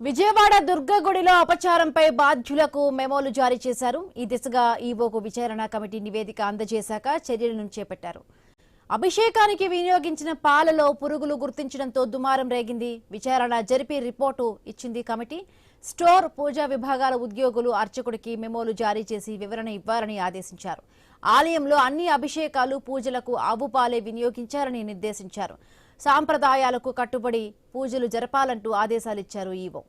విజయవాడ దుర్గగుడిలో అపచారంపై బాధ్యులకు మెమోలు జారీ చేశారు. ఈ దిశగా ఈవోకు విచారణ కమిటీ నివేదిక అందజేశాక చర్యలను చేపట్టారు. అభిషేకానికి వినియోగించిన పాలలో పురుగులు గుర్తించడంతో దుమారం రేగింది. విచారణ జరిపి రిపోర్టు ఇచ్చింది కమిటీ. స్టోర్, పూజా విభాగాల ఉద్యోగులు అర్చకుడికి మెమోలు జారీ చేసి వివరణ ఇవ్వాలని ఆదేశించారు. ఆలయంలో అన్ని అభిషేకాలు, పూజలకు ఆవు పాలే వినియోగించాలని నిర్దేశించారు. సాంప్రదాయాలకు కట్టుబడి పూజలు జరపాలంటూ ఆదేశాలిచ్చారు ఈవో.